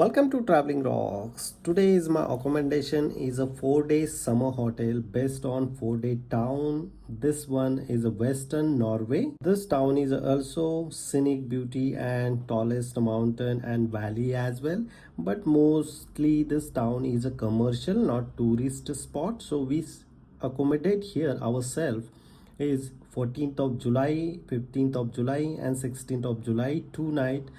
Welcome to Traveling Rocks. Today is my accommodation is a 4-day summer hotel based on 4-day town. This one is a western Norway. This town is also scenic beauty and tallest mountain and valley as well. But mostly this town is a commercial, not tourist spot. So we accommodate here ourselves is 14th of July, 15th of July and 16th of July 2-night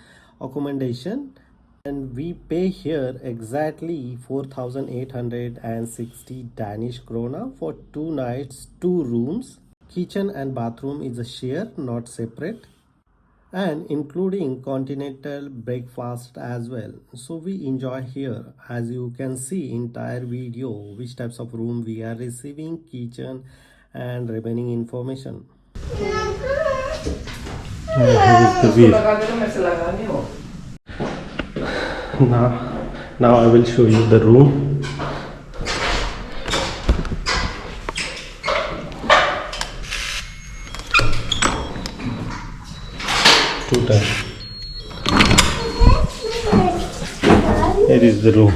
accommodation. And we pay here exactly 4,860 Danish krona for 2 nights, 2 rooms. Kitchen and bathroom is a share, not separate, and including continental breakfast as well. So we enjoy here. As you can see entire video which types of room we are receiving, kitchen and remaining information. Here is the view. Now I will show you the room. Two times. Here is the room.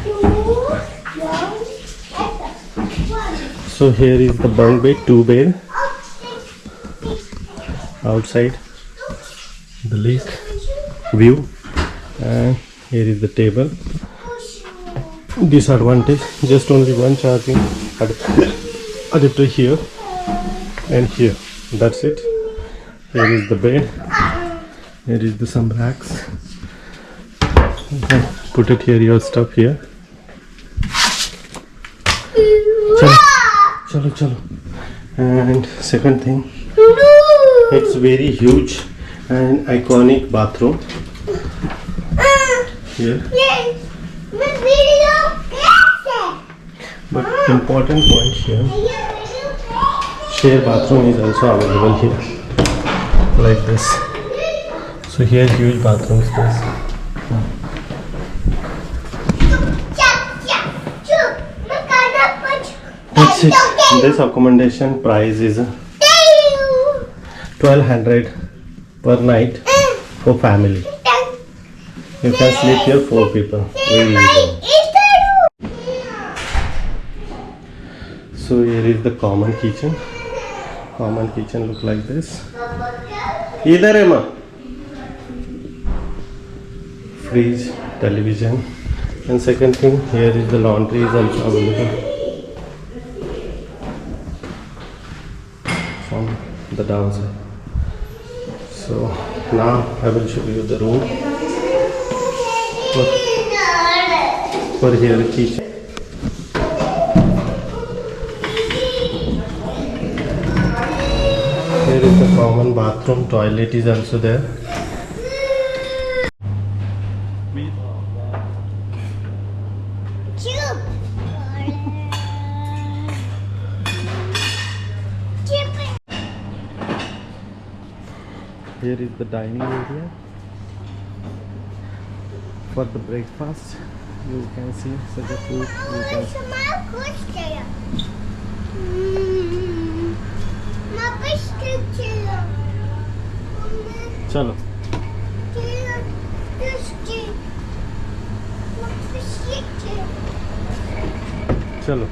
So here is the bunk bed, 2 bed. Outside the lake view, and here is the table. Disadvantage, just only one charging adapter here and here. That's it. Here is the bed. Here is the some racks. You can put it here, your stuff here. Chalo. And second thing, it's very huge and iconic bathroom here. But important point here, share bathroom is also available here, like this. So here huge bathroom space. That's it. This accommodation price is 1,200 per night for family. You can sleep here 4 people. Very easy. So here is the common kitchen. Common kitchen look like this. Idhar hai ma? Fridge, television, and second thing, here is the laundry is also available from the downside. So now I will show you the room. For here kitchen. Here is the common bathroom, toilet is also there. Here is the dining area. For the breakfast, you can see such a food. You can see. Chalo. Chalo.